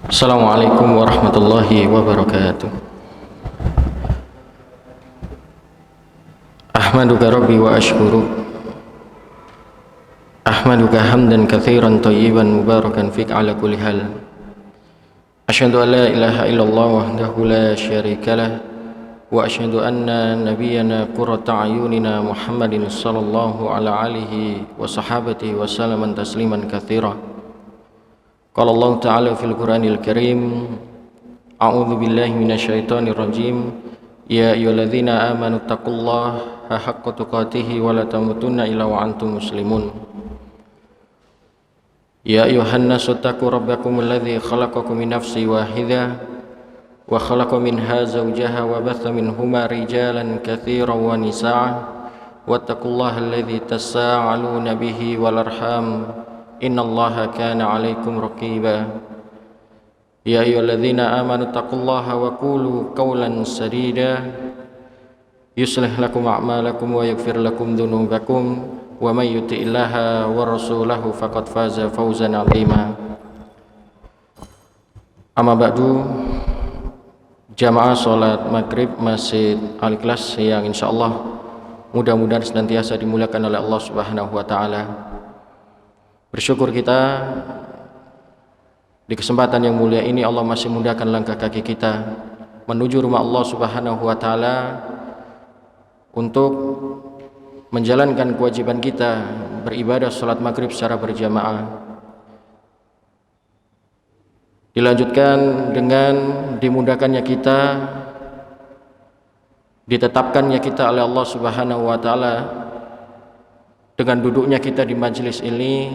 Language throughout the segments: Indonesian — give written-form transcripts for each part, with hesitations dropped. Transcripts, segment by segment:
Assalamualaikum warahmatullahi wabarakatuh. Ahmaduka rabbi wa ashkuru. Ahmaduka hamdan katsiran thayyiban mubarakan fik ala kulli hal. Asyhadu an la ilaha illallah wahdahu la syarika lah wa asyhadu anna nabiyyana qurrata ayunina Muhammadin sallallahu ala alihi wa sahabatihi wa sallaman tasliman katsira. Qala Allah Ta'ala fil Qur'anil Karim, A'udzu billahi minasyaitonir rajim. Ya ayyuhalladzina amanu taqullaha haqqa tuqatih wa la tamutunna illa wa antum muslimun. Ya ayyuhan nasu taqu rabbakumul ladzi khalaqakum min nafsin wahidah wa khalaqa minha zawjaha wa batha minhuma rijalan katsiran wa nisaa'a wattaqullaha alladzi tasaaluna bihi wal arham innallaha kana 'alaikum raqiba. Ya ayyuhalladzina amanu taqullaha wa qulu qawlan sadida yuslih lakum a'malakum wa yaghfir lakum dhunubakum wa may yuti'illaha wa rasulahu faqad faza fawzan 'azima. Amma ba'du, jamaah salat maghrib Masjid Al-Ikhlas yang insyaallah mudah-mudahan senantiasa dimuliakan oleh Allah Subhanahu wa taala. Bersyukur kita di kesempatan yang mulia ini Allah masih mudahkan langkah kaki kita menuju rumah Allah Subhanahu wa taala untuk menjalankan kewajiban kita beribadah salat maghrib secara berjamaah. Dilanjutkan dengan dimudahkannya kita, ditetapkannya kita oleh Allah Subhanahu wa taala dengan duduknya kita di majelis ini,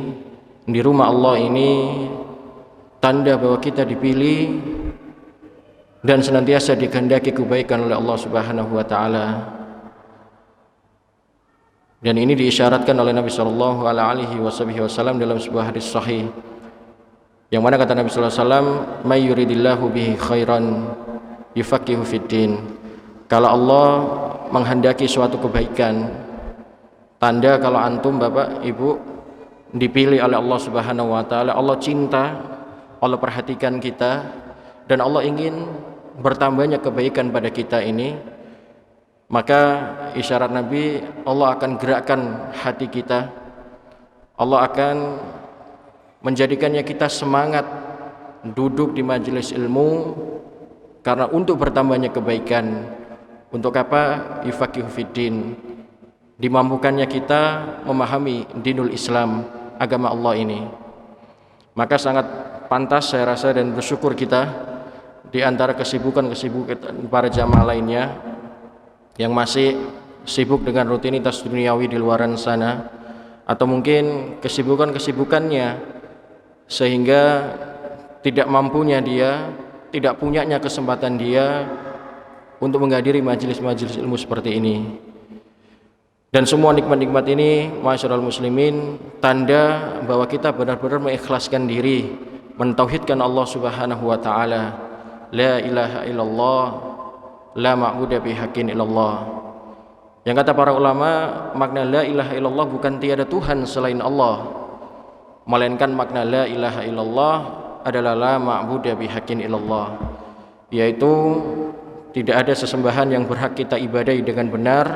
di rumah Allah ini, tanda bahwa kita dipilih dan senantiasa dikehendaki kebaikan oleh Allah Subhanahu wa taala. Dan ini diisyaratkan oleh Nabi sallallahu alaihi wasallam dalam sebuah hadis sahih, yang mana kata Nabi sallallahu alaihi wasallam, "May yuridillahu bihi khairan yufaqihu fiddin." Kalau Allah menghendaki suatu kebaikan, tanda kalau antum Bapak Ibu dipilih oleh Allah Subhanahu wa taala, Allah cinta, Allah perhatikan kita, dan Allah ingin bertambahnya kebaikan pada kita ini, maka isyarat Nabi, Allah akan gerakkan hati kita, Allah akan menjadikannya kita semangat duduk di majelis ilmu karena untuk bertambahnya kebaikan. Untuk apa? Yufaqihu fiddin, dimampukannya kita memahami dinul Islam, agama Allah ini. Maka sangat pantas saya rasa dan bersyukur kita di antara kesibukan para jamaah lainnya yang masih sibuk dengan rutinitas duniawi di luaran sana, atau mungkin kesibukannya sehingga tidak mampunya dia, tidak punyanya kesempatan dia untuk menghadiri majelis-majelis ilmu seperti ini. Dan semua nikmat-nikmat ini, masyarul muslimin, tanda bahwa kita benar-benar mengikhlaskan diri, mentauhidkan Allah Subhanahu wa taala. La ilaha illallah, la ma'budu bihaqqin illallah. Yang kata para ulama, makna la ilaha illallah bukan tiada Tuhan selain Allah, melainkan makna la ilaha illallah adalah la ma'budu bihaqqin illallah, yaitu tidak ada sesembahan yang berhak kita ibadahi dengan benar,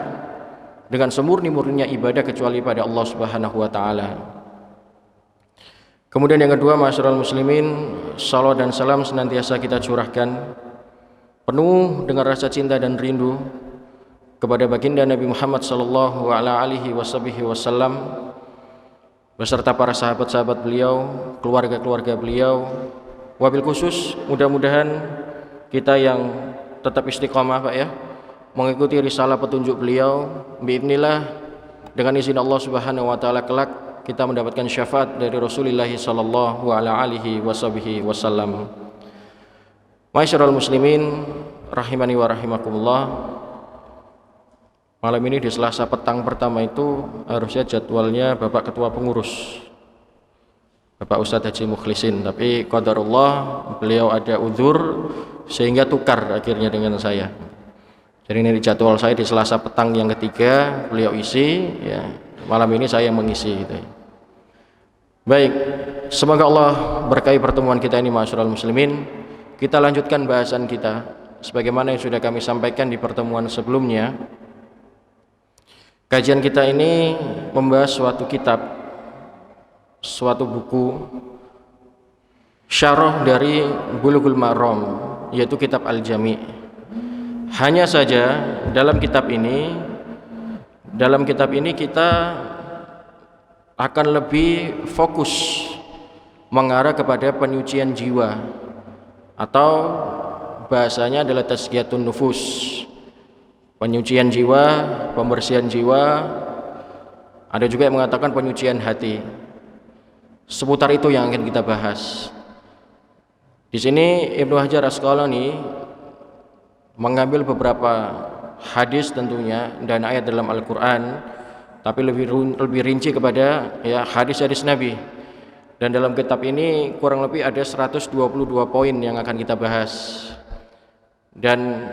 dengan semurni-murninya ibadah kecuali pada Allah Subhanahu wa taala. Kemudian yang kedua, masyarul muslimin, salawat dan salam senantiasa kita curahkan penuh dengan rasa cinta dan rindu kepada baginda Nabi Muhammad sallallahu alaihi wasallam beserta para sahabat-sahabat beliau, keluarga-keluarga beliau. Wabil khusus mudah-mudahan kita yang tetap istiqamah Pak ya, mengikuti risalah petunjuk beliau, biidznillah dengan izin Allah Subhanahu wa taala kelak kita mendapatkan syafaat dari Rasulullah sallallahu alaihi wasallam. Masyarul muslimin rahimani wa rahimakumullah. Malam ini di Selasa petang pertama itu harusnya jadwalnya Bapak Ketua Pengurus, Bapak Ustadz Haji Mukhlisin, tapi qadarullah beliau ada uzur sehingga tukar akhirnya dengan saya. Jadi ini jadwal saya di Selasa petang yang ketiga, beliau isi ya. Malam ini saya yang mengisi gitu. Baik, semoga Allah berkahi pertemuan kita ini ma'asyiral muslimin. Kita lanjutkan bahasan kita sebagaimana yang sudah kami sampaikan di pertemuan sebelumnya. Kajian kita ini membahas suatu kitab, suatu buku syarah dari Bulughul Maram, yaitu kitab Al-Jami'. Hanya saja dalam kitab ini kita akan lebih fokus mengarah kepada penyucian jiwa, atau bahasanya adalah tazkiyatun nufus, penyucian jiwa, pembersihan jiwa. Ada juga yang mengatakan penyucian hati. Seputar itu yang akan kita bahas. Di sini Ibnu Hajar Asqalani mengambil beberapa hadis tentunya dan ayat dalam Al-Qur'an, tapi lebih rinci kepada hadis-hadis Nabi. Dan dalam kitab ini kurang lebih ada 122 poin yang akan kita bahas. Dan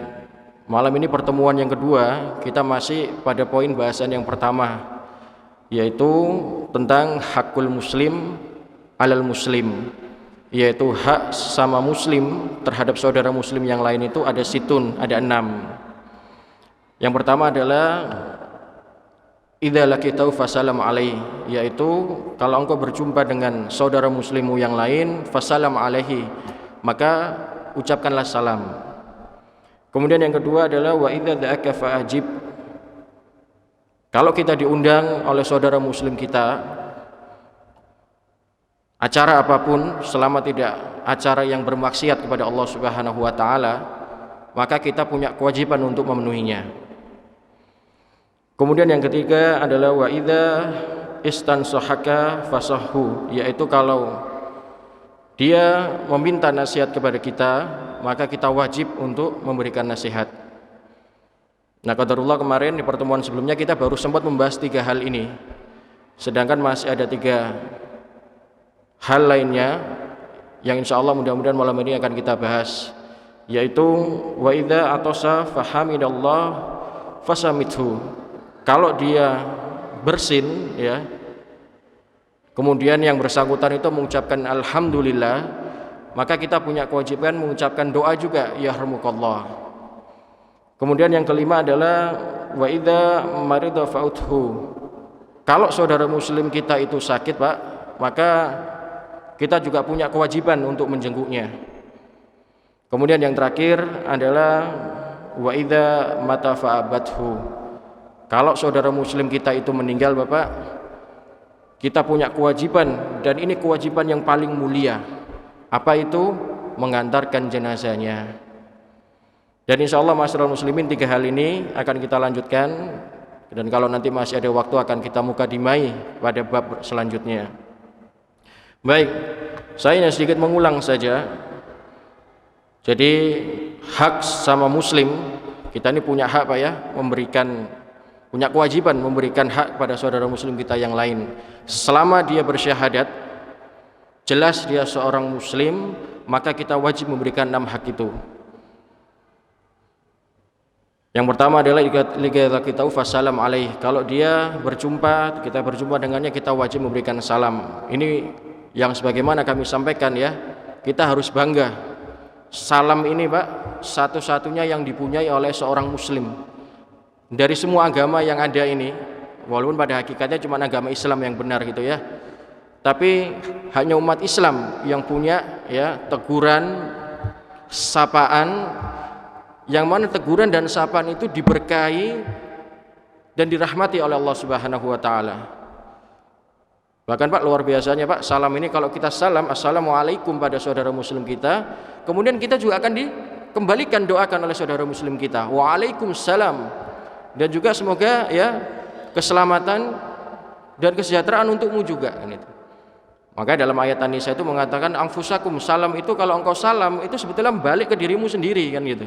malam ini pertemuan yang kedua, kita masih pada poin bahasan yang pertama, yaitu tentang hakul muslim alal muslim, yaitu hak sama muslim terhadap saudara muslim yang lain itu ada situn, ada 6. Yang pertama adalah idza laqitau fasalam alaihi, yaitu kalau engkau berjumpa dengan saudara muslimmu yang lain, fasalam alaihi, maka ucapkanlah salam. Kemudian yang kedua adalah wa idza da'aka fa'ajib, kalau kita diundang oleh saudara muslim kita acara apapun, selama tidak acara yang bermaksiat kepada Allah Subhanahu wa taala, maka kita punya kewajiban untuk memenuhinya. Kemudian yang ketiga adalah wa idza istansahaka fasahhu, yaitu kalau dia meminta nasihat kepada kita, maka kita wajib untuk memberikan nasihat. Nah, qadarullah kemarin di pertemuan sebelumnya kita baru sempat membahas 3 hal ini. Sedangkan masih ada 3 hal lainnya yang insyaallah mudah-mudahan malam ini akan kita bahas, yaitu wa idza atasa fahamidallah fasamithu. Kalau dia bersin kemudian yang bersangkutan itu mengucapkan alhamdulillah, maka kita punya kewajiban mengucapkan doa juga, yarhamukallah. Kemudian yang kelima adalah wa idza marida fa'udhu, kalau saudara muslim kita itu sakit, Pak, maka kita juga punya kewajiban untuk menjenguknya. Kemudian yang terakhir adalah wa idza mata fa'abathu, kalau saudara muslim kita itu meninggal, Bapak, kita punya kewajiban, dan ini kewajiban yang paling mulia. Apa itu? Mengantarkan jenazahnya. Dan insyaallah masyarakat muslimin 3 hal ini akan kita lanjutkan, dan kalau nanti masih ada waktu akan kita mukadimai pada bab selanjutnya. Baik, saya hanya sedikit mengulang saja. Jadi hak sama muslim, kita ini punya hak, Pak, punya kewajiban memberikan hak pada saudara muslim kita yang lain. Selama dia bersyahadat, jelas dia seorang muslim, maka kita wajib memberikan 6 hak itu. Yang pertama adalah idza kita fasalam alaih, kalau kita berjumpa dengannya, kita wajib memberikan salam. Ini yang sebagaimana kami sampaikan kita harus bangga. Salam ini, Pak, satu-satunya yang dipunyai oleh seorang muslim. Dari semua agama yang ada ini, walaupun pada hakikatnya cuma agama Islam yang benar gitu tapi hanya umat Islam yang punya teguran, sapaan, yang mana teguran dan sapaan itu diberkahi dan dirahmati oleh Allah Subhanahu wa taala. Bahkan, Pak, luar biasanya, Pak, salam ini kalau kita salam assalamualaikum pada saudara muslim kita, kemudian kita juga akan dikembalikan doakan oleh saudara muslim kita, waalaikumsalam, dan juga semoga keselamatan dan kesejahteraan untukmu juga, kan itu. Maka dalam ayat An-Nisa itu mengatakan anfusakum, salam itu kalau engkau salam itu sebetulnya balik ke dirimu sendiri, kan gitu.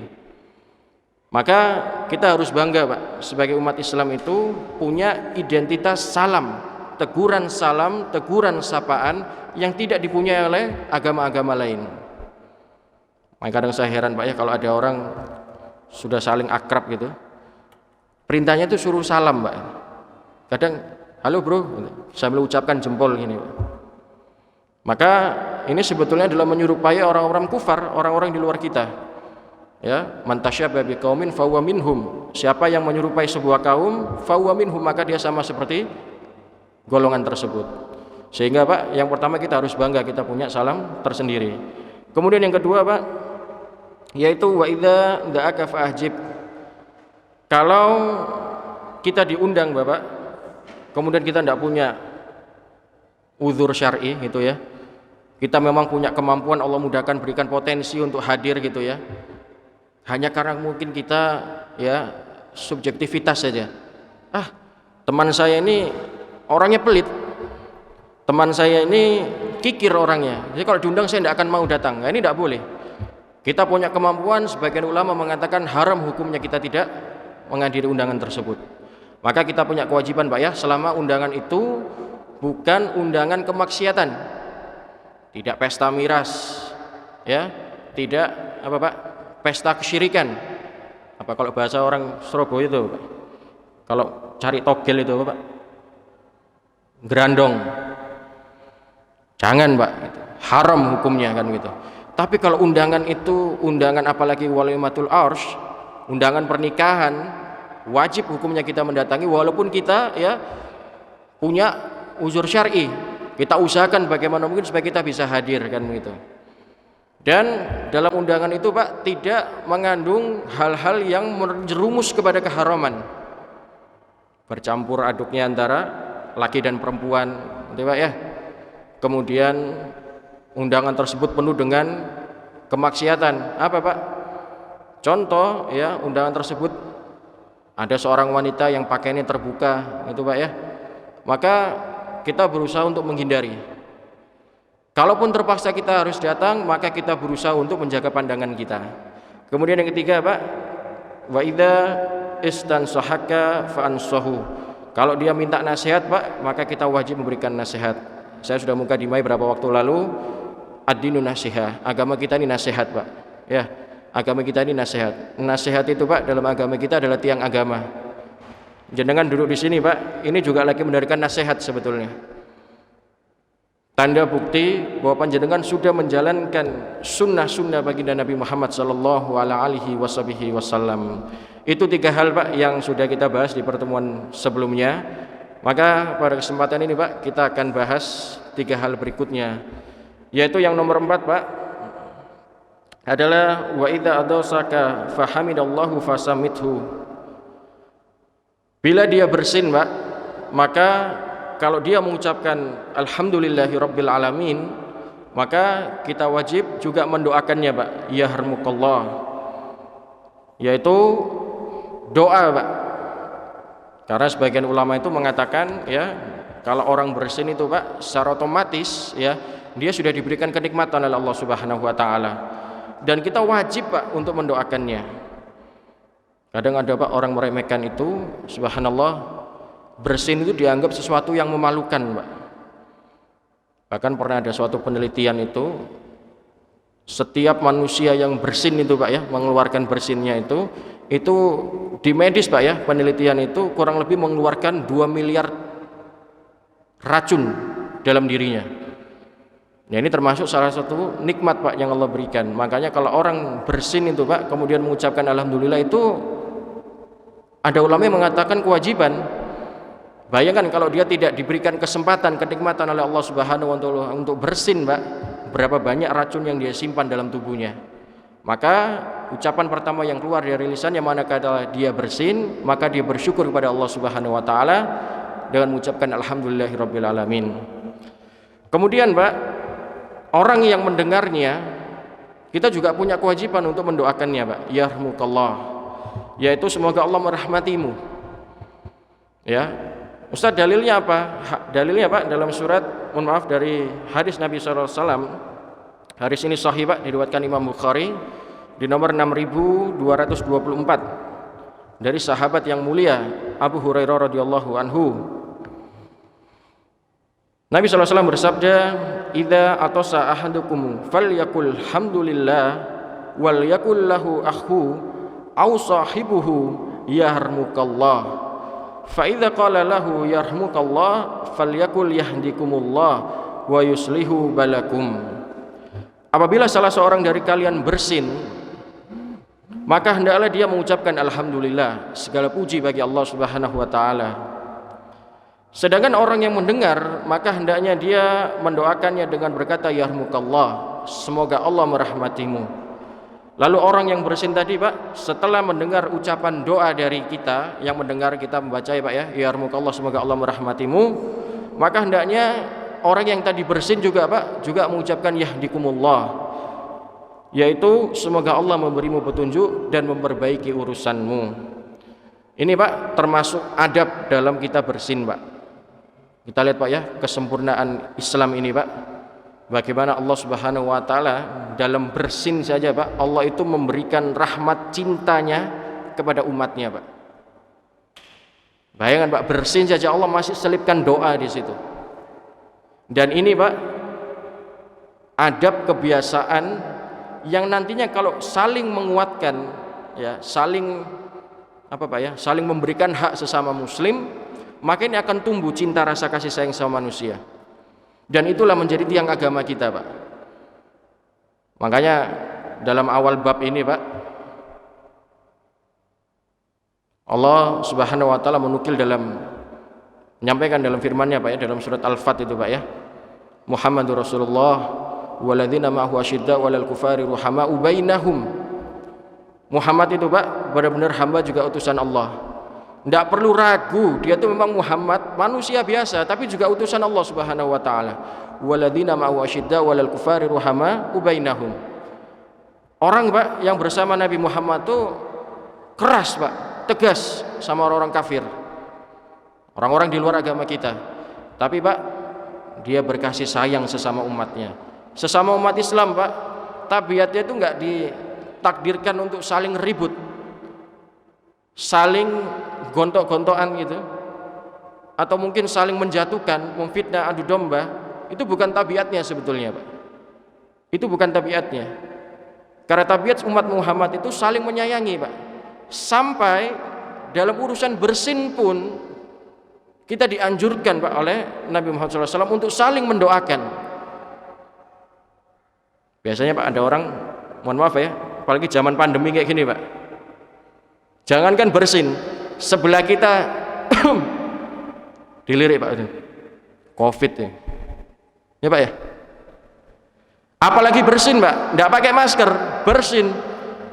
Maka kita harus bangga, Pak, sebagai umat Islam itu punya identitas salam, teguran salam, teguran sapaan yang tidak dipunyai oleh agama-agama lain. Maka kadang saya heran, Pak, kalau ada orang sudah saling akrab gitu, perintahnya itu suruh salam, Pak. Kadang halo bro, sambil ucapkan jempol gini, Pak. Maka ini sebetulnya adalah menyerupai orang-orang kufar, orang-orang di luar kita. Ya, man tasyabbaha biqaumin fahuwa minhum. Siapa yang menyerupai sebuah kaum, fahuwa minhum, maka dia sama seperti golongan tersebut. Sehingga Pak, yang pertama kita harus bangga kita punya salam tersendiri. Kemudian yang kedua Pak, yaitu wa idza da'aka fa'ajib. Kalau kita diundang Bapak, kemudian kita tidak punya uzur syar'i gitu ya. Kita memang punya kemampuan, Allah mudahkan, berikan potensi untuk hadir gitu ya. Hanya karena mungkin kita ya subjektivitas saja. Teman saya ini orangnya pelit. Teman saya ini kikir orangnya. Jadi kalau diundang saya tidak akan mau datang. Nah, ini tidak boleh. Kita punya kemampuan, sebagian ulama mengatakan haram hukumnya kita tidak menghadiri undangan tersebut. Maka kita punya kewajiban Pak ya, selama undangan itu bukan undangan kemaksiatan. Tidak pesta miras, ya, tidak apa Pak, pesta kesyirikan. Apa kalau bahasa orang Surabaya itu Pak? Kalau cari togel itu apa Pak? Gerandong. Jangan Pak, gitu. Haram hukumnya kan gitu. Tapi kalau undangan itu undangan apalagi walimatul ars, undangan pernikahan, wajib hukumnya kita mendatangi walaupun kita ya punya uzur syar'i. Kita usahakan bagaimana mungkin supaya kita bisa hadir kan begitu. Dan dalam undangan itu Pak tidak mengandung hal-hal yang menjerumus kepada keharaman. Bercampur aduknya antara laki dan perempuan, gitu Pak ya. Kemudian undangan tersebut penuh dengan kemaksiatan. Apa Pak? Contoh ya, undangan tersebut ada seorang wanita yang pakaiannya terbuka, gitu Pak ya. Maka kita berusaha untuk menghindari. Kalaupun terpaksa kita harus datang, maka kita berusaha untuk menjaga pandangan kita. Kemudian yang ketiga Pak, wa idza istansahaka fa'ansahu. Kalau dia minta nasihat Pak, maka kita wajib memberikan nasihat. Saya sudah mukadimah beberapa waktu lalu, ad-dinu nasihah. Agama kita ini nasihat Pak. Ya, agama kita ini nasihat. Nasihat itu Pak dalam agama kita adalah tiang agama. Jenengan duduk di sini Pak, ini juga lagi mendirikan nasihat sebetulnya. Tanda bukti bahwa panjenengan sudah menjalankan sunnah-sunnah baginda Nabi Muhammad sallallahu alaihi wasallam. Itu tiga hal Pak yang sudah kita bahas di pertemuan sebelumnya. Maka pada kesempatan ini Pak kita akan bahas tiga hal berikutnya. Yaitu yang nomor 4 Pak adalah wa idza adasaka fahamidallahu fasamithu. Bila dia bersin Pak, maka kalau dia mengucapkan alhamdulillahirabbil alamin, maka kita wajib juga mendoakannya Pak, yarhamukallah. Yaitu doa Pak. Karena sebagian ulama itu mengatakan ya, kalau orang bersin itu Pak secara otomatis ya, dia sudah diberikan kenikmatan oleh Allah Subhanahu wa taala. Dan kita wajib Pak untuk mendoakannya. Kadang ada Pak orang meremehkan itu, subhanallah, bersin itu dianggap sesuatu yang memalukan Pak. Bahkan pernah ada suatu penelitian itu, setiap manusia yang bersin itu Pak ya, mengeluarkan bersinnya itu di medis Pak ya, penelitian itu kurang lebih mengeluarkan 2 miliar racun dalam dirinya. Ya, ini termasuk salah satu nikmat Pak yang Allah berikan. Makanya kalau orang bersin itu Pak kemudian mengucapkan alhamdulillah, itu ada ulama yang mengatakan kewajiban. Bayangkan kalau dia tidak diberikan kesempatan, kenikmatan oleh Allah Subhanahu wa taala untuk bersin Pak, berapa banyak racun yang dia simpan dalam tubuhnya. Maka ucapan pertama yang keluar dari lisannya manakala dia bersin, maka dia bersyukur kepada Allah Subhanahu wa taala dengan mengucapkan alhamdulillahirabbil alamin. Kemudian Pak, orang yang mendengarnya kita juga punya kewajiban untuk mendoakannya Pak, yarhamukallah, yaitu semoga Allah merahmatimu. Ya, Ustaz, dalilnya apa? Dalilnya Pak dalam surat, dari hadis Nabi SAW. Hadis ini sahih Pak, diriwayatkan Imam Bukhari di nomor 6224 dari sahabat yang mulia Abu Hurairah radhiyallahu anhu. Nabi SAW bersabda, "Idza atasa ahadukum falyakul hamdulillah wal yakul lahu akhu aw sahibuhu yarhamukallah. Fa idza qala lahu yarhamukallah falyakul yahdikumullah wa yuslihu balakum. Apabila salah seorang dari kalian bersin, maka hendaklah dia mengucapkan alhamdulillah, segala puji bagi Allah Subhanahu wa taala. Sedangkan orang yang mendengar, maka hendaknya dia mendoakannya dengan berkata yarhamukallah, semoga Allah merahmatimu. Lalu orang yang bersin tadi Pak, setelah mendengar ucapan doa dari kita, yang mendengar kita membaca ya Pak ya, yarhamukallah, semoga Allah merahmatimu, maka hendaknya orang yang tadi bersin juga Pak, juga mengucapkan yahdikumullah, yaitu semoga Allah memberimu petunjuk dan memperbaiki urusanmu. Ini Pak termasuk adab dalam kita bersin Pak. Kita lihat Pak ya, kesempurnaan Islam ini Pak. Bagaimana Allah Subhanahu wa taala dalam bersin saja Pak, Allah itu memberikan rahmat cintanya kepada umatnya Pak. Bayangkan Pak, bersin saja Allah masih selipkan doa di situ. Dan ini Pak, adab kebiasaan yang nantinya kalau saling menguatkan ya, saling apa Pak ya, saling memberikan hak sesama muslim, maka ini akan tumbuh cinta rasa kasih sayang sama manusia. Dan itulah menjadi tiang agama kita Pak. Makanya dalam awal bab ini Pak, Allah Subhanahu wa taala menyampaikan dalam firman-Nya Pak ya, dalam surat Al-Fat itu Pak ya, Muhammadur Rasulullah walladzina ma'ahu asyidda'u 'alal kufari ruhama'u bainahum. Muhammad itu Pak benar-benar hamba juga utusan Allah. Tidak perlu ragu, dia itu memang Muhammad, manusia biasa, tapi juga utusan Allah Subhanahu wa taala. Walladzina ma'ahu asyidda'u 'alal kufari ruhama'u bainahum. Orang Pak yang bersama Nabi Muhammad itu keras Pak, tegas sama orang-orang kafir, orang-orang di luar agama kita. Tapi Pak, dia berkasih sayang sesama umatnya. Sesama umat Islam Pak, tabiatnya itu enggak ditakdirkan untuk saling ribut, saling gontok-gontokan gitu, atau mungkin saling menjatuhkan, memfitnah, adu domba. Itu bukan tabiatnya sebetulnya Pak. Itu bukan tabiatnya. Karena tabiat umat Muhammad itu saling menyayangi Pak. Sampai dalam urusan bersin pun kita dianjurkan Pak oleh Nabi Muhammad SAW untuk saling mendoakan. Biasanya Pak ada orang, mohon maaf ya, apalagi zaman pandemi kayak gini Pak, jangankan bersin, sebelah kita dilirik Pak, itu COVID ya Pak ya. Apalagi bersin Pak, tidak pakai masker, bersin,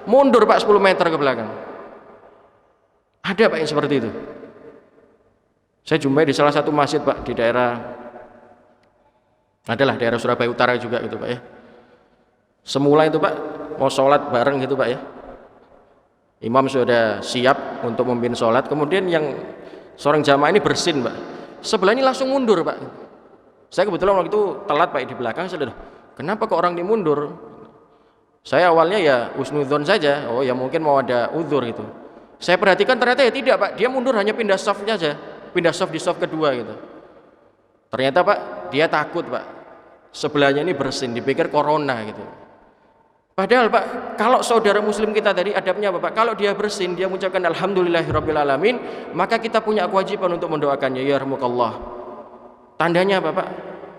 mundur Pak 10 meter ke belakang. Ada Pak yang seperti itu. Saya jumpai di salah satu masjid Pak di daerah, adalah daerah Surabaya Utara juga gitu Pak ya. Semula itu Pak mau sholat bareng gitu Pak ya, imam sudah siap untuk memimpin sholat, kemudian yang seorang jamaah ini bersin Pak, sebelahnya langsung mundur Pak. Saya kebetulan waktu itu telat Pak di belakang, saya udah, kenapa kok orang ini mundur? Saya awalnya ya husnudzon saja, oh ya mungkin mau ada uzur gitu. Saya perhatikan ternyata ya tidak Pak, dia mundur hanya pindah safnya aja, pindah saf di saf kedua gitu. Ternyata Pak dia takut Pak, sebelahnya ini bersin, dipikir corona gitu. Padahal Pak, kalau saudara muslim kita tadi adabnya apa Pak? Kalau dia bersin, dia mengucapkan alhamdulillahirabbil alamin, maka kita punya kewajiban untuk mendoakannya, ya yarhamukallah. Tandanya apa Pak?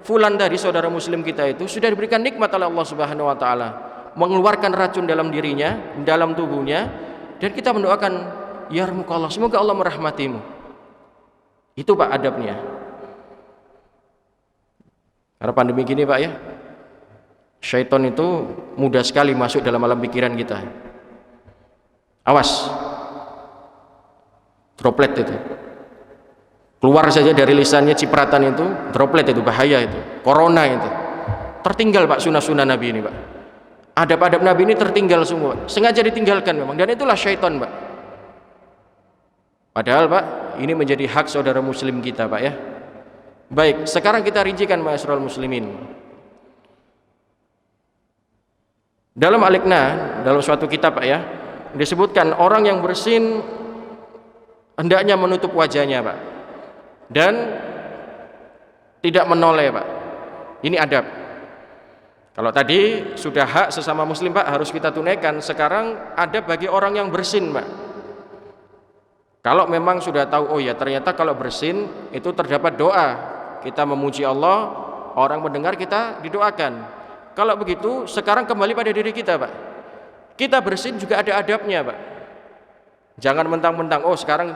Fulan dari saudara muslim kita itu sudah diberikan nikmat oleh Allah Subhanahu wa taala, mengeluarkan racun dalam dirinya, dalam tubuhnya, dan kita mendoakan ya yarhamukallah, semoga Allah merahmatimu. Itu Pak adabnya. Karena pandemi gini Pak ya, syaitan itu mudah sekali masuk dalam alam pikiran kita. Awas, droplet itu keluar saja dari lisannya, cipratan itu, droplet itu bahaya, itu corona itu. Tertinggal Pak sunnah-sunnah Nabi ini Pak, adab-adab Nabi ini tertinggal semua, sengaja ditinggalkan memang, dan itulah syaitan Pak. Padahal Pak ini menjadi hak saudara muslim kita Pak ya. Baik, sekarang kita rincikan ma'asyiral muslimin. Dalam Al-Iqna, dalam suatu kitab Pak ya, disebutkan orang yang bersin hendaknya menutup wajahnya Pak, dan tidak menoleh Pak. Ini adab. Kalau tadi sudah hak sesama muslim Pak harus kita tunaikan, sekarang adab bagi orang yang bersin Pak. Kalau memang sudah tahu, oh ya ternyata kalau bersin itu terdapat doa, kita memuji Allah orang mendengar kita didoakan. Kalau begitu sekarang kembali pada diri kita, Pak. Kita bersin juga ada adabnya, Pak. Jangan mentang-mentang oh sekarang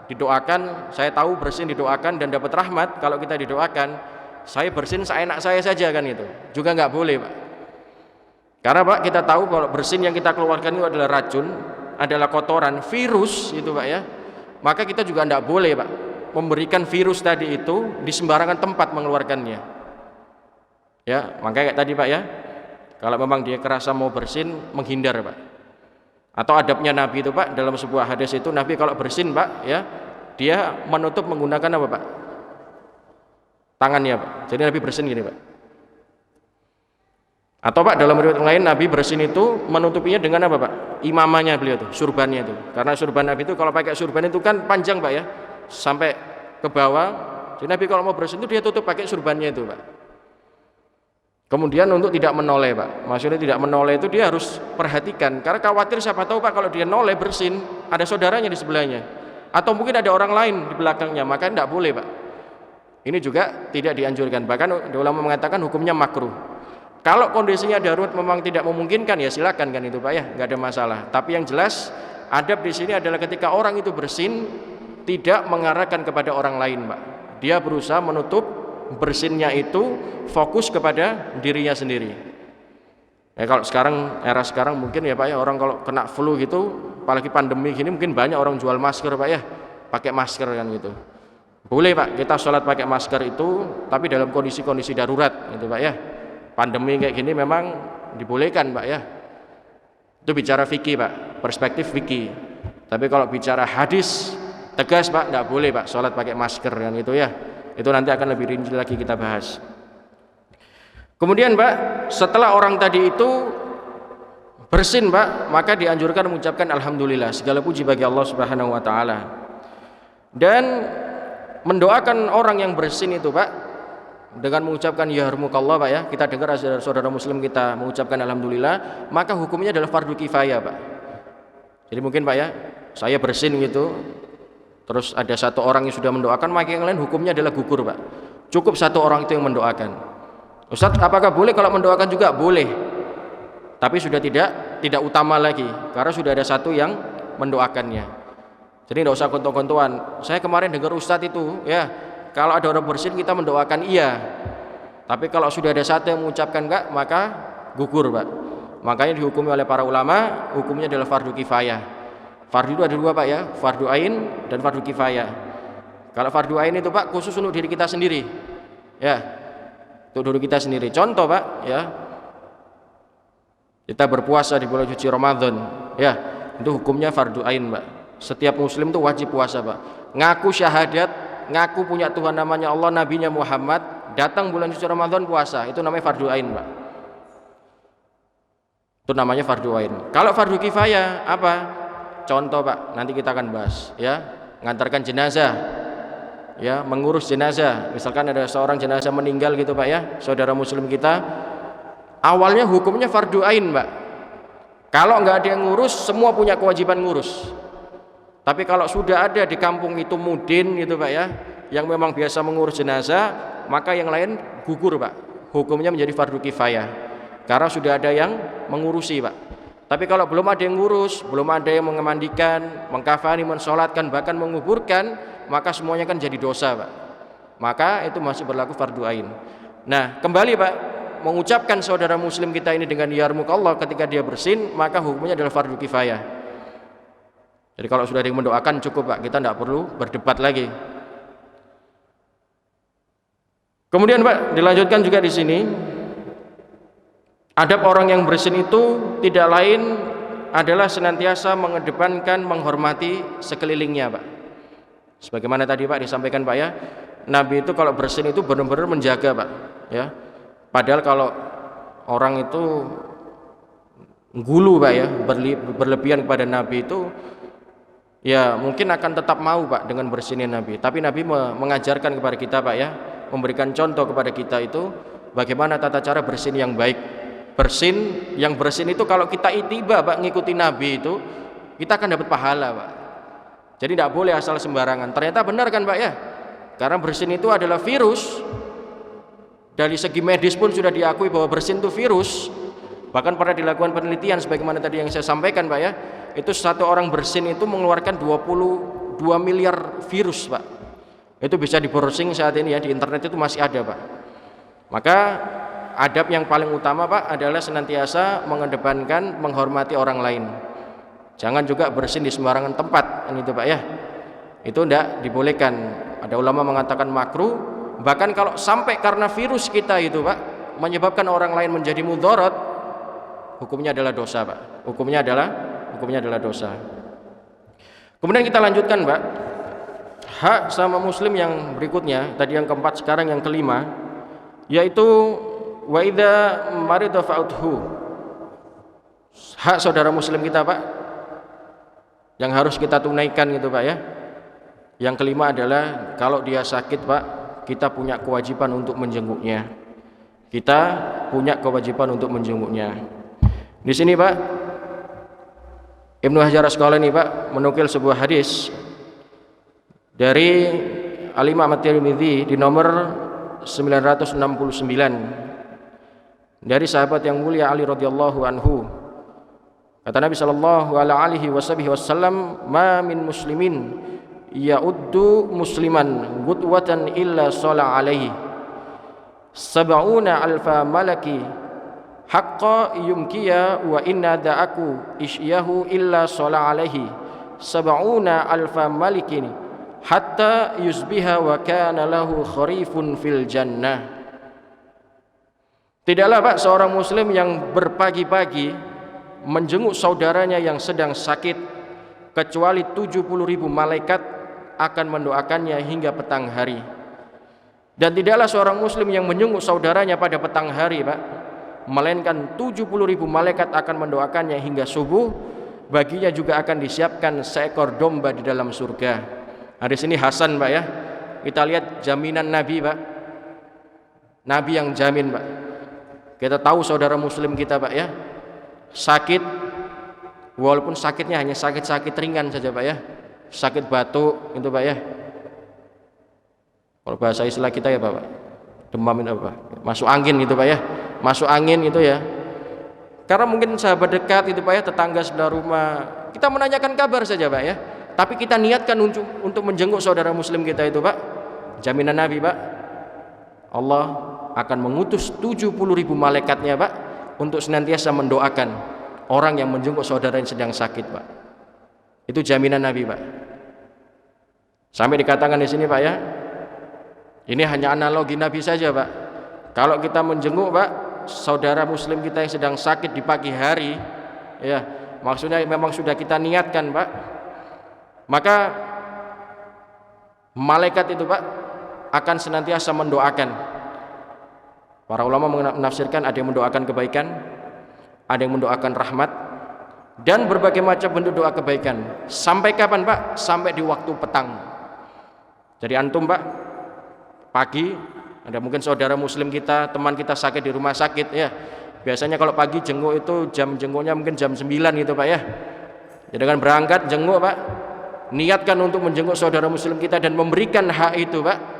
didoakan, saya tahu bersin didoakan dan dapat rahmat. Kalau kita didoakan, saya bersin seenak saya saja kan, itu juga nggak boleh, Pak. Karena Pak, kita tahu kalau bersin yang kita keluarkan itu adalah racun, adalah kotoran, virus itu, Pak ya. Maka kita juga tidak boleh, Pak, memberikan virus tadi itu di sembarangan tempat mengeluarkannya. Ya, makanya kayak tadi, Pak ya. Kalau memang dia kerasa mau bersin, menghindar, Pak. Atau adabnya Nabi itu, Pak, dalam sebuah hadis itu Nabi kalau bersin, Pak, ya, dia menutup menggunakan apa, Pak? Tangannya, Pak. Jadi Nabi bersin gini, Pak. Atau Pak, dalam riwayat lain Nabi bersin itu menutupinya dengan apa, Pak? Imamanya beliau itu, surbannya itu. Karena surban Nabi itu kalau pakai surban itu kan panjang, Pak ya, sampai ke bawah. Jadi Nabi kalau mau bersin itu dia tutup pakai surbannya itu, Pak. Kemudian untuk tidak menoleh, Pak. Maksudnya tidak menoleh itu dia harus perhatikan, karena khawatir siapa tahu, Pak, kalau dia noleh bersin ada saudaranya di sebelahnya, atau mungkin ada orang lain di belakangnya, maka tidak boleh, Pak. Ini juga tidak dianjurkan. Bahkan ulama mengatakan hukumnya makruh. Kalau kondisinya darurat memang tidak memungkinkan, ya silakan kan itu, Pak ya, nggak ada masalah. Tapi yang jelas adab di sini adalah ketika orang itu bersin tidak mengarahkan kepada orang lain, Pak. Dia berusaha menutup bersinnya itu fokus kepada dirinya sendiri. Ya, kalau sekarang era sekarang mungkin ya, Pak ya, orang kalau kena flu gitu, apalagi pandemi gini, mungkin banyak orang jual masker, Pak ya, pakai masker kan gitu. Boleh, Pak, kita sholat pakai masker itu, tapi dalam kondisi-kondisi darurat gitu, Pak ya. Pandemi kayak gini memang dibolehkan, Pak ya. Itu bicara fikih, Pak, perspektif fikih. Tapi kalau bicara hadis tegas, Pak, tidak boleh, Pak, sholat pakai masker kan itu ya. Itu nanti akan lebih rinci lagi kita bahas. Kemudian, Pak, setelah orang tadi itu bersin, Pak, maka dianjurkan mengucapkan alhamdulillah, segala puji bagi Allah Subhanahu wa taala. Dan mendoakan orang yang bersin itu, Pak, dengan mengucapkan ya yarhamukallah, Pak ya. Kita dengar saudara muslim kita mengucapkan alhamdulillah, maka hukumnya adalah fardu kifayah, Pak. Jadi mungkin, Pak ya, saya bersin gitu, terus ada satu orang yang sudah mendoakan, maka yang lain hukumnya adalah gugur, Pak. Cukup satu orang itu yang mendoakan. Ustaz, apakah boleh kalau mendoakan juga? Boleh. Tapi sudah tidak utama lagi, karena sudah ada satu yang mendoakannya. Jadi tidak usah kontok-kontokan. Saya kemarin dengar Ustaz itu, ya, kalau ada orang bersin kita mendoakan iya. Tapi kalau sudah ada satu yang mengucapkan enggak, maka gugur, Pak. Makanya dihukumi oleh para ulama, hukumnya adalah fardu kifayah. Fardu itu ada dua, Pak ya, fardu ain dan fardu kifayah. Kalau fardu ain itu, Pak, khusus untuk diri kita sendiri. Ya. Untuk diri kita sendiri. Contoh, Pak, ya. Kita berpuasa di bulan suci Ramadan, ya. Itu hukumnya fardu ain, Pak. Setiap muslim itu wajib puasa, Pak. Ngaku syahadat, ngaku punya Tuhan namanya Allah, nabinya Muhammad, datang bulan suci Ramadan puasa, itu namanya fardu ain, Pak. Itu namanya fardu ain. Kalau fardu kifayah apa? Contoh, Pak, nanti kita akan bahas, ya. Ngantarkan jenazah, ya, mengurus jenazah. Misalkan ada seorang jenazah meninggal gitu, Pak ya, saudara muslim kita, awalnya hukumnya fardu ain, Pak. Kalau nggak ada yang ngurus, semua punya kewajiban ngurus. Tapi kalau sudah ada di kampung itu mudin gitu, Pak ya, yang memang biasa mengurus jenazah, maka yang lain gugur, Pak. Hukumnya menjadi fardu kifayah karena sudah ada yang mengurusi, Pak. Tapi kalau belum ada yang ngurus, belum ada yang mengemandikan, mengkafani, mensolatkan, bahkan menguburkan, maka semuanya kan jadi dosa, Pak. Maka itu masih berlaku fardu ain. Nah, kembali, Pak, mengucapkan saudara muslim kita ini dengan yarhamukallah ketika dia bersin, maka hukumnya adalah fardu kifayah. Jadi kalau sudah ada yang mendoakan cukup, Pak, kita tidak perlu berdebat lagi. Kemudian, Pak, dilanjutkan juga di sini, adab orang yang bersin itu tidak lain adalah senantiasa mengedepankan, menghormati sekelilingnya, Pak. Sebagaimana tadi, Pak, disampaikan, Pak ya, Nabi itu kalau bersin itu benar-benar menjaga, Pak, ya. Padahal kalau orang itu gulu, Pak ya, berlebihan kepada Nabi itu, ya mungkin akan tetap mau, Pak, dengan bersinnya Nabi. Tapi Nabi mengajarkan kepada kita, Pak ya, memberikan contoh kepada kita itu bagaimana tata cara bersin yang baik. Yang bersin itu kalau kita itiba, Pak, ngikuti Nabi itu, kita akan dapat pahala, Pak. Jadi tidak boleh asal sembarangan. Ternyata benar kan, Pak ya, karena bersin itu adalah virus. Dari segi medis pun sudah diakui bahwa bersin itu virus. Bahkan pernah dilakukan penelitian sebagaimana tadi yang saya sampaikan, Pak ya. Itu satu orang bersin itu mengeluarkan 22 miliar virus, Pak. Itu bisa di browsing saat ini ya, di internet itu masih ada, Pak. Maka adab yang paling utama, Pak, adalah senantiasa mengedepankan menghormati orang lain. Jangan juga bersin di sembarangan tempat, itu Pak ya. Itu tidak dibolehkan. Ada ulama mengatakan makruh. Bahkan kalau sampai karena virus kita itu, Pak, menyebabkan orang lain menjadi mudarat, hukumnya adalah dosa, Pak. Hukumnya adalah dosa. Kemudian kita lanjutkan, Pak. Hak sama muslim yang berikutnya, tadi yang keempat, sekarang yang kelima, yaitu wa idza marida fa'udhu. Hak saudara muslim kita, Pak, yang harus kita tunaikan itu, Pak ya. Yang kelima adalah kalau dia sakit, Pak, kita punya kewajiban untuk menjenguknya. Kita punya kewajiban untuk menjenguknya. Di sini, Pak, Ibnu Hajar Asqalani, Pak, menukil sebuah hadis dari Al-Imam At-Tirmidzi di nomor 969 dari sahabat yang mulia Ali radhiyallahu anhu. Kata Nabi sallallahu alaihi wasallam, "Ma min muslimin ya'uddu musliman gudwatan illa shalla alaihi sab'una alfa malaki haqqa yumkiya wa inna da'aku isyahu illa shalla alaihi sab'una alfa malikin hatta yusbiha wa kana lahu kharifun fil jannah." Tidaklah, Pak, seorang muslim yang berpagi-pagi menjenguk saudaranya yang sedang sakit kecuali 70.000 malaikat akan mendoakannya hingga petang hari. Dan tidaklah seorang muslim yang menjenguk saudaranya pada petang hari, Pak, melainkan 70.000 malaikat akan mendoakannya hingga subuh. Baginya juga akan disiapkan seekor domba di dalam surga. Hadis ini hasan, Pak ya. Kita lihat jaminan Nabi, Pak. Nabi yang jamin, Pak. Kita tahu saudara muslim kita, Pak ya, sakit, walaupun sakitnya hanya sakit-sakit ringan saja, Pak ya. Sakit batuk itu, Pak ya. Kalau bahasa istilah kita ya, Pak, demam itu apa? Masuk angin gitu, Pak ya. Masuk angin itu ya. Karena mungkin sahabat dekat itu, Pak ya, tetangga sebelah rumah. Kita menanyakan kabar saja, Pak ya. Tapi kita niatkan untuk menjenguk saudara muslim kita itu, Pak. Jaminan Nabi, Pak, Allah akan mengutus 70.000 malaikatnya, Pak, untuk senantiasa mendoakan orang yang menjenguk saudara yang sedang sakit, Pak. Itu jaminan Nabi, Pak. Sampai dikatakan di sini, Pak ya, ini hanya analogi Nabi saja, Pak. Kalau kita menjenguk, Pak, saudara muslim kita yang sedang sakit di pagi hari, ya, maksudnya memang sudah kita niatkan, Pak, maka malaikat itu, Pak, akan senantiasa mendoakan. Para ulama menafsirkan ada yang mendoakan kebaikan, ada yang mendoakan rahmat, dan berbagai macam bentuk doa kebaikan. Sampai kapan, Pak? Sampai di waktu petang. Jadi antum, Pak, pagi ada mungkin saudara muslim kita, teman kita sakit di rumah sakit ya. Biasanya kalau pagi jenguk itu jam jenguknya mungkin jam 9 gitu, Pak ya. Jadi dengan berangkat jenguk, Pak, niatkan untuk menjenguk saudara muslim kita dan memberikan hak itu, Pak.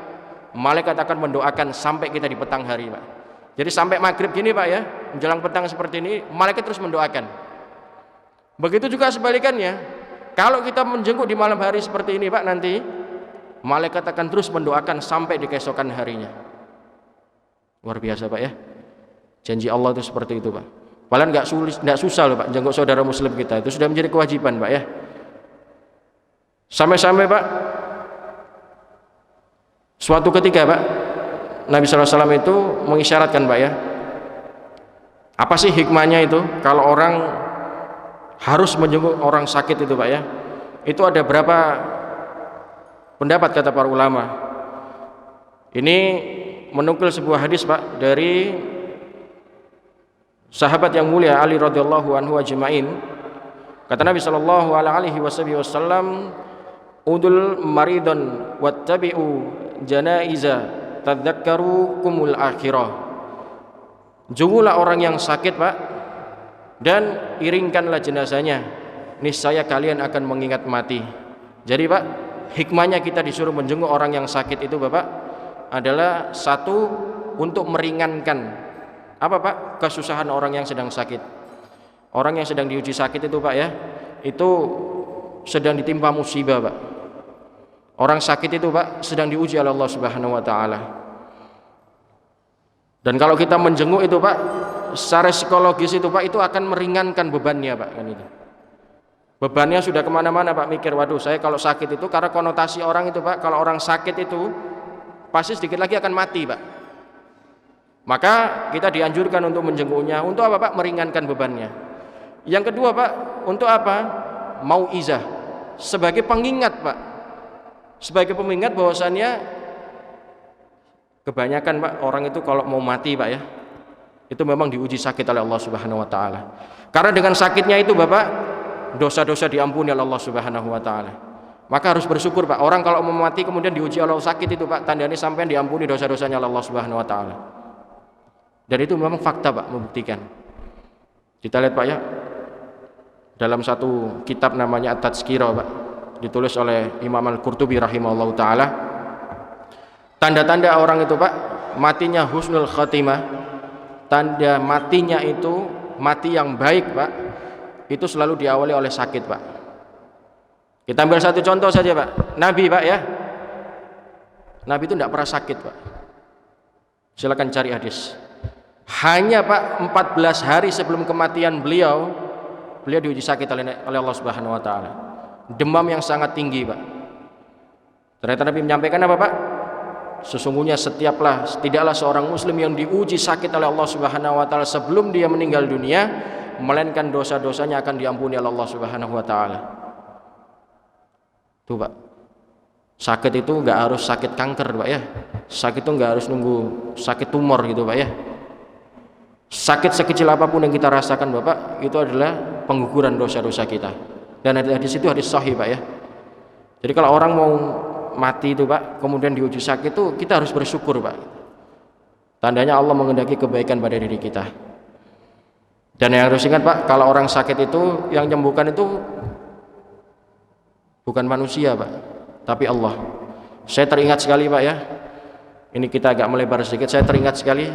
Malaikat akan mendoakan sampai kita di petang hari, Pak. Jadi sampai maghrib gini, Pak ya, menjelang petang seperti ini, malaikat terus mendoakan. Begitu juga sebalikannya, kalau kita menjenguk di malam hari seperti ini, Pak, nanti malaikat akan terus mendoakan sampai di keesokan harinya. Luar biasa, Pak ya. Janji Allah itu seperti itu, Pak. Padahal nggak susah loh, Pak, jenguk saudara muslim kita. Itu sudah menjadi kewajiban, Pak ya. Sampai-sampai, Pak, suatu ketika, Pak, Nabi SAW itu mengisyaratkan, Pak ya, apa sih hikmahnya itu kalau orang harus menjenguk orang sakit itu, Pak ya. Itu ada berapa pendapat kata para ulama. Ini menukil sebuah hadis, Pak, dari sahabat yang mulia Ali radhiyallahu anhu ajma'in. Kata Nabi sallallahu alaihi wasallam, "Udul maridon wattabi'u janaiza tadzakkaru kumul akhirah." Jenguklah orang yang sakit, Pak, dan iringkanlah jenazahnya, niscaya kalian akan mengingat mati. Jadi, Pak, hikmahnya kita disuruh menjenguk orang yang sakit itu, Bapak, adalah satu, untuk meringankan apa Pak? Kesusahan orang yang sedang sakit. Orang yang sedang diuji sakit itu Pak ya, itu sedang ditimpa musibah Pak. Orang sakit itu Pak sedang diuji oleh Allah Subhanahu wa taala. Dan kalau kita menjenguk itu Pak, secara psikologis itu Pak, itu akan meringankan bebannya Pak kan itu. Bebannya sudah kemana-mana Pak, mikir waduh saya kalau sakit itu, karena konotasi orang itu Pak, kalau orang sakit itu pasti sedikit lagi akan mati Pak. Maka kita dianjurkan untuk menjenguknya. Untuk apa Pak? Meringankan bebannya. Yang kedua Pak, untuk apa? Mau'izah, sebagai pengingat Pak, sebagai pengingat bahwasannya kebanyakan Pak orang itu kalau mau mati Pak ya, itu memang diuji sakit oleh Allah Subhanahu wa taala. Karena dengan sakitnya itu Bapak, dosa-dosa diampuni oleh Allah Subhanahu wa taala. Maka harus bersyukur Pak. Orang kalau mau mati kemudian diuji oleh sakit itu Pak, tandanya sampai diampuni dosa-dosanya oleh Allah Subhanahu wa taala. Dan itu memang fakta Pak, membuktikan. Kita lihat Pak ya, dalam satu kitab namanya At-Tazkirah Pak, ditulis oleh Imam Al-Qurtubi rahimahullahu taala, tanda-tanda orang itu Pak matinya husnul khatimah, tanda matinya itu mati yang baik Pak, itu selalu diawali oleh sakit Pak. Kita ambil satu contoh saja Pak, Nabi Pak ya, Nabi itu tidak pernah sakit Pak. Silakan cari hadis. Hanya Pak 14 hari sebelum kematian beliau diuji sakit oleh Allah Subhanahu wa taala. Demam yang sangat tinggi Pak. Ternyata Nabi menyampaikan apa Pak? Sesungguhnya tidaklah seorang muslim yang diuji sakit oleh Allah Subhanahu wa taala sebelum dia meninggal dunia, melainkan dosa-dosanya akan diampuni oleh Allah Subhanahu wa taala. Tuh Pak. Sakit itu enggak harus sakit kanker Pak ya. Sakit itu enggak harus nunggu sakit tumor gitu Pak ya. Sakit sekecil apapun yang kita rasakan Bapak, itu adalah pengguguran dosa-dosa kita. Dan hadis itu hadis sahih Pak ya. Jadi kalau orang mau mati itu Pak, kemudian diuji sakit itu, kita harus bersyukur Pak. Tandanya Allah menghendaki kebaikan pada diri kita. Dan yang harus ingat Pak, kalau orang sakit itu yang menyembuhkan itu bukan manusia Pak, tapi Allah. Saya teringat sekali Pak ya, ini kita agak melebar sedikit, saya teringat sekali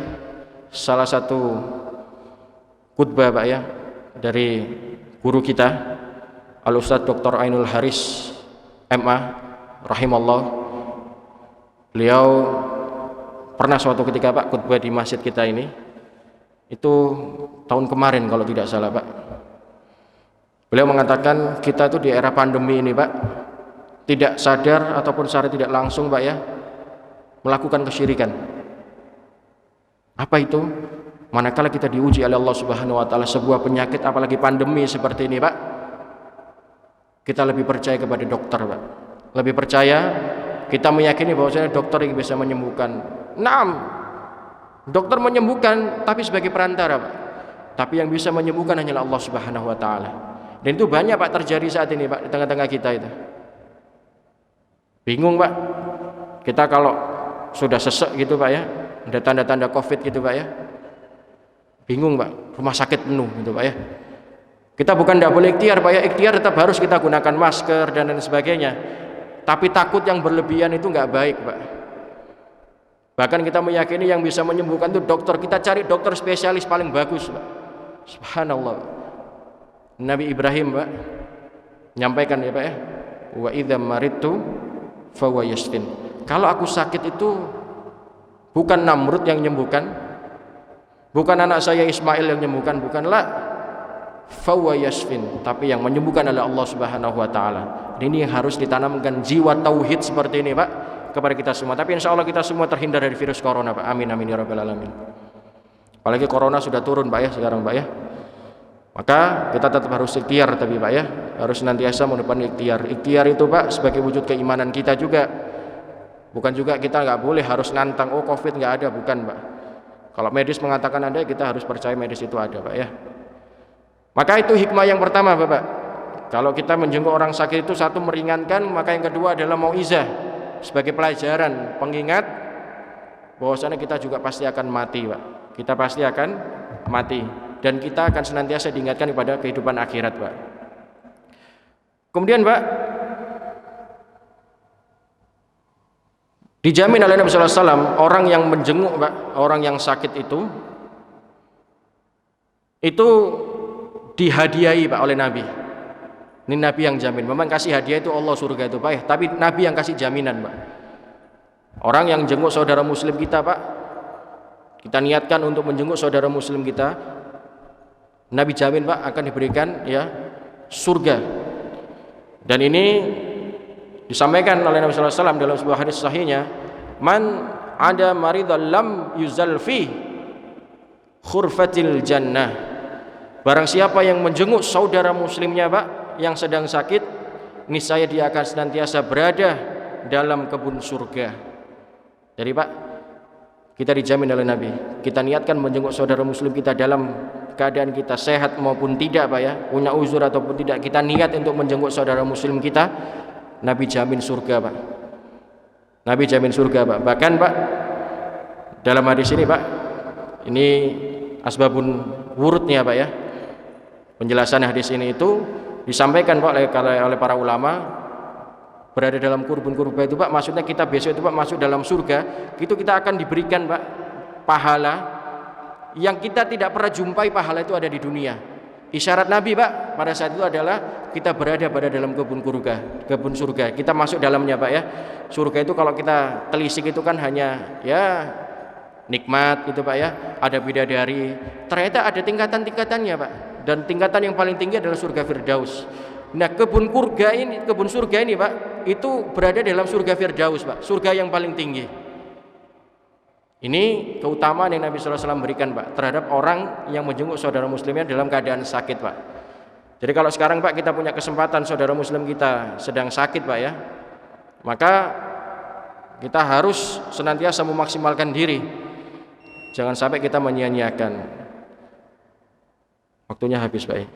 salah satu khutbah Pak ya dari guru kita Al-Ustadz Dr. Ainul Haris MA rahimallah. Beliau pernah suatu ketika Pak khutbah di masjid kita ini, itu tahun kemarin kalau tidak salah Pak. Beliau mengatakan kita itu di era pandemi ini Pak, tidak sadar ataupun secara tidak langsung Pak ya, melakukan kesyirikan. Apa itu? Manakala kita diuji oleh Allah Subhanahu wa taala sebuah penyakit, apalagi pandemi seperti ini Pak, kita lebih percaya kepada dokter Pak. Lebih percaya, kita meyakini bahwasanya dokter yang bisa menyembuhkan. Naam, dokter menyembuhkan tapi sebagai perantara Pak. Tapi yang bisa menyembuhkan hanyalah Allah Subhanahu wa taala. Dan itu banyak Pak terjadi saat ini Pak di tengah-tengah kita itu. Bingung Pak. Kita kalau sudah sesek gitu Pak ya, ada tanda-tanda Covid gitu Pak ya, bingung Pak, rumah sakit penuh gitu Pak ya. Kita bukan tidak boleh ikhtiar Pak ya, ikhtiar tetap harus kita gunakan masker dan lain sebagainya, tapi takut yang berlebihan itu nggak baik Pak. Bahkan kita meyakini yang bisa menyembuhkan itu dokter, kita cari dokter spesialis paling bagus Pak. Subhanallah. Nabi Ibrahim Pak menyampaikan ya Pak ya, wa idza maridtu fa huwa yashfin. Kalau aku sakit itu bukan Namrud yang menyembuhkan, bukan anak saya Ismail yang menyembuhkan, bukanlah fawa yasfin, tapi yang menyembuhkan adalah Allah Subhanahu wa taala. Ini harus ditanamkan jiwa tauhid seperti ini Pak kepada kita semua. Tapi insya Allah kita semua terhindar dari virus corona Pak. Amin amin ya rabbal alamin. Apalagi corona sudah turun Pak ya sekarang Pak ya. Maka kita tetap harus ikhtiar tapi Pak ya, harus senantiasa mendepan ikhtiar. Ikhtiar itu Pak sebagai wujud keimanan kita juga. Bukan juga kita nggak boleh harus nantang, oh Covid nggak ada, bukan Pak. Kalau medis mengatakan ada, kita harus percaya medis itu ada Pak ya. Maka itu hikmah yang pertama Bapak. Kalau kita menjenguk orang sakit itu satu meringankan, maka yang kedua adalah mau'izah, sebagai pelajaran, pengingat bahwasanya kita juga pasti akan mati Pak. Kita pasti akan mati dan kita akan senantiasa diingatkan kepada kehidupan akhirat Pak. Kemudian Pak, Dijamin oleh Nabi sallallahu alaihi wasallam orang yang menjenguk Pak, orang yang sakit itu dihadiahi Pak oleh Nabi. Ini Nabi yang jamin. Memang kasih hadiah itu Allah, surga itu Pak, tapi Nabi yang kasih jaminan Pak. Orang yang jenguk saudara muslim kita Pak, kita niatkan untuk menjenguk saudara muslim kita, Nabi jamin Pak akan diberikan ya surga. Dan ini disampaikan oleh Nabi sallallahu alaihi wasallam dalam sebuah hadis sahihnya, man ada maridhan lam yuzal fi khurfatil jannah. Barang siapa yang menjenguk saudara muslimnya Pak yang sedang sakit, niscaya dia akan senantiasa berada dalam kebun surga. Jadi Pak, kita dijamin oleh Nabi, kita niatkan menjenguk saudara muslim kita dalam keadaan kita sehat maupun tidak Pak ya, punya uzur ataupun tidak, kita niat untuk menjenguk saudara muslim kita, Nabi jamin surga Pak. Nabi jamin surga Pak. Bahkan Pak, dalam hadis ini Pak, ini asbabun wurudnya Pak ya, penjelasan hadis ini itu disampaikan Pak oleh para ulama, berada dalam kurbun kurba itu Pak, maksudnya kita besok itu Pak masuk dalam surga, itu kita akan diberikan Pak pahala yang kita tidak pernah jumpai. Pahala itu ada di dunia. Isyarat Nabi Pak pada saat itu adalah kita berada pada dalam kebun surga. Kita masuk dalamnya Pak ya. Surga itu kalau kita telisik itu kan hanya ya nikmat gitu Pak ya. Ada bidadari. Ternyata ada tingkatan-tingkatannya Pak. Dan tingkatan yang paling tinggi adalah surga Firdaus. Nah, kebun surga ini Pak, itu berada dalam surga Firdaus Pak, surga yang paling tinggi. Ini keutamaan yang Nabi sallallahu alaihi wasallam berikan Pak terhadap orang yang menjenguk saudara muslimnya dalam keadaan sakit Pak. Jadi kalau sekarang Pak kita punya kesempatan saudara muslim kita sedang sakit Pak ya, maka kita harus senantiasa memaksimalkan diri. Jangan sampai kita menyia-nyiakan. Waktunya habis Pak ya.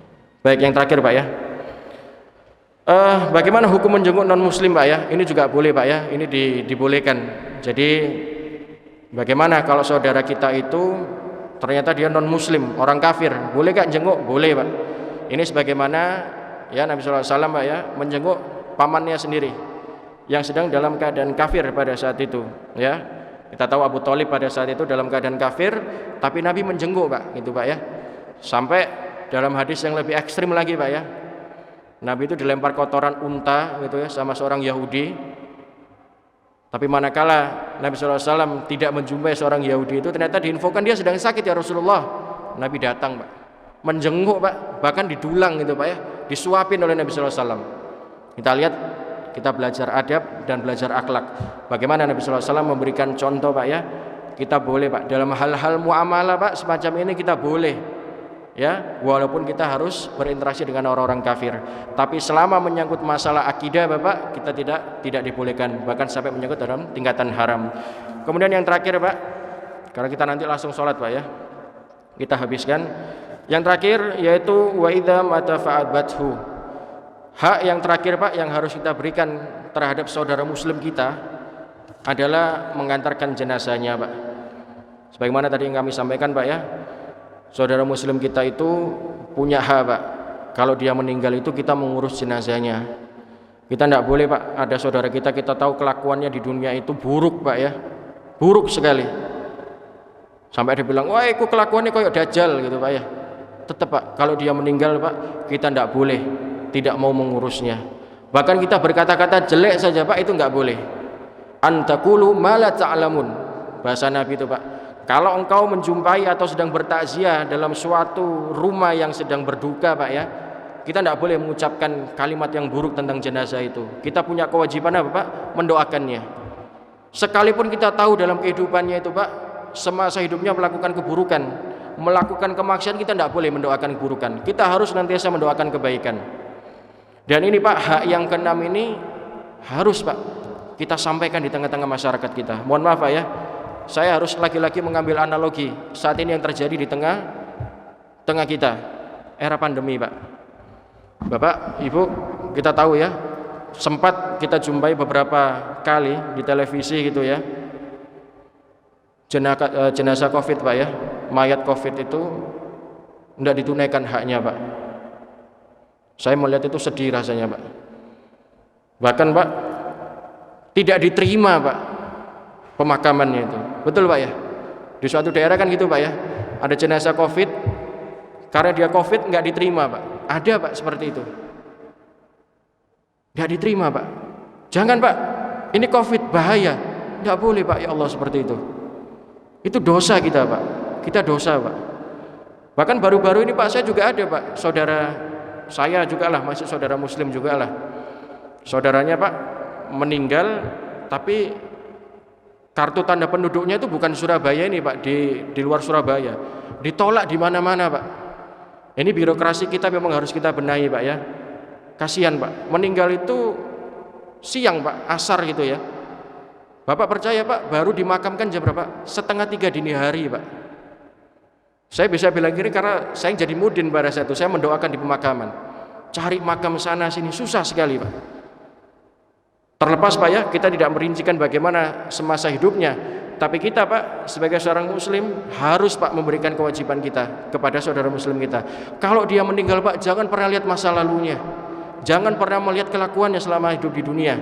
Baik, yang terakhir Pak ya. Bagaimana hukum menjenguk non muslim Pak ya? Ini juga boleh Pak ya, ini dibolehkan. Jadi bagaimana kalau saudara kita itu ternyata dia non muslim, orang kafir, boleh gak jenguk? Boleh Pak. Ini sebagaimana ya Nabi sallallahu alaihi wasallam Pak ya menjenguk pamannya sendiri yang sedang dalam keadaan kafir pada saat itu ya. Kita tahu Abu Thalib pada saat itu dalam keadaan kafir, tapi Nabi menjenguk Pak, gitu Pak ya. Sampai dalam hadis yang lebih ekstrim lagi Pak ya, Nabi itu dilempar kotoran unta gitu ya sama seorang Yahudi. Tapi manakala Nabi SAW tidak menjumpai seorang Yahudi itu, ternyata diinfokan dia sedang sakit ya Rasulullah. Nabi datang Pak, menjenguk Pak, bahkan didulang gitu Pak ya, disuapin oleh Nabi SAW. Kita lihat, kita belajar adab dan belajar akhlak. Bagaimana Nabi SAW memberikan contoh Pak ya. Kita boleh Pak dalam hal-hal muamalah Pak semacam ini kita boleh. Ya, walaupun kita harus berinteraksi dengan orang-orang kafir, tapi selama menyangkut masalah akidah Bapak, kita tidak dibolehkan, bahkan sampai menyangkut dalam tingkatan haram. Kemudian yang terakhir Pak, karena kita nanti langsung sholat Pak ya, kita habiskan. Yang terakhir yaitu wa idza mata fa'abathu. Hak yang terakhir Pak yang harus kita berikan terhadap saudara muslim kita adalah mengantarkan jenazahnya Pak. Sebagaimana tadi yang kami sampaikan Pak ya, saudara muslim kita itu punya hak Pak. Kalau dia meninggal itu kita mengurus jenazahnya. Kita tidak boleh Pak, ada saudara kita tahu kelakuannya di dunia itu buruk Pak ya, buruk sekali. Sampai dia bilang, wah itu kelakuannya kayak dajjal gitu Pak ya. Tetap Pak, kalau dia meninggal Pak, kita tidak boleh tidak mau mengurusnya. Bahkan kita berkata-kata jelek saja Pak, itu nggak boleh. Antakulu ma la ta'lamun. Bahasa Nabi itu Pak. Kalau engkau menjumpai atau sedang bertakziah dalam suatu rumah yang sedang berduka Pak ya, kita tidak boleh mengucapkan kalimat yang buruk tentang jenazah itu. Kita punya kewajiban apa Pak? Mendoakannya. Sekalipun kita tahu dalam kehidupannya itu Pak, semasa hidupnya melakukan keburukan, melakukan kemaksiatan, kita tidak boleh mendoakan keburukan. Kita harus nantiasa mendoakan kebaikan. Dan ini Pak, hak yang keenam ini harus Pak kita sampaikan di tengah-tengah masyarakat kita. Mohon maaf Pak ya, saya harus lagi-lagi mengambil analogi saat ini yang terjadi di tengah kita, era pandemi Pak. Bapak, Ibu, kita tahu ya, sempat kita jumpai beberapa kali di televisi gitu ya, jenazah COVID Pak ya, mayat COVID itu tidak ditunaikan haknya Pak. Saya melihat itu sedih rasanya Pak. Bahkan Pak, tidak diterima Pak pemakamannya itu. Betul Pak ya? Di suatu daerah kan gitu Pak ya. Ada jenazah Covid, karena dia Covid nggak diterima Pak. Ada Pak seperti itu. Nggak diterima Pak. Jangan Pak, ini Covid bahaya. Nggak boleh Pak, ya Allah seperti itu. Itu dosa kita Pak. Kita dosa Pak. Bahkan baru-baru ini Pak saya juga ada Pak, saudara saya juga lah, masih saudara Muslim juga lah. Saudaranya Pak meninggal, tapi kartu tanda penduduknya itu bukan Surabaya ini Pak, di luar Surabaya. Ditolak di mana-mana Pak. Ini birokrasi kita memang harus kita benahi Pak ya. Kasihan Pak, meninggal itu siang Pak, asar gitu ya. Bapak percaya Pak, baru dimakamkan jam berapa? 2:30 dini hari Pak. Saya bisa bilang gini karena saya jadi mudin pada saat itu, saya mendoakan di pemakaman. Cari makam sana sini susah sekali Pak. Terlepas Pak ya, kita tidak merincikan bagaimana semasa hidupnya, tapi kita Pak sebagai seorang muslim harus Pak memberikan kewajiban kita kepada saudara muslim kita. Kalau dia meninggal Pak, jangan pernah lihat masa lalunya, jangan pernah melihat kelakuannya selama hidup di dunia,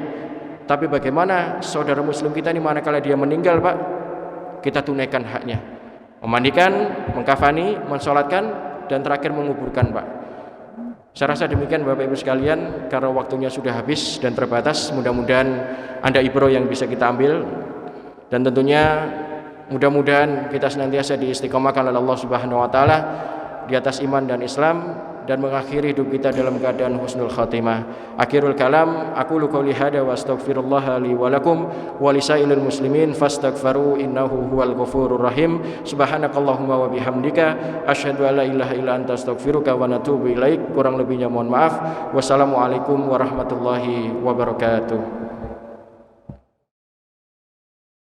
tapi bagaimana saudara muslim kita ini manakala dia meninggal Pak, kita tunaikan haknya, memandikan, mengkafani, mensolatkan, dan terakhir menguburkan Pak. Saya rasa demikian Bapak Ibu sekalian, karena waktunya sudah habis dan terbatas. Mudah-mudahan ada ibrah yang bisa kita ambil, dan tentunya mudah-mudahan kita senantiasa diistiqomahkan oleh Allah Subhanahu wa taala di atas iman dan Islam, dan mengakhiri hidup kita dalam keadaan husnul khatimah. Akhirul kalam, aqulu qouli hada wa astaghfirullah li wa lakum wa lisailil muslimin fastaghfiru innahu huwal ghafurur rahim. Subhanakallahumma wa bihamdika asyhadu an la ilaha illa anta astaghfiruka wa natubu ilaik. Kurang lebihnya mohon maaf. Wassalamualaikum warahmatullahi wabarakatuh.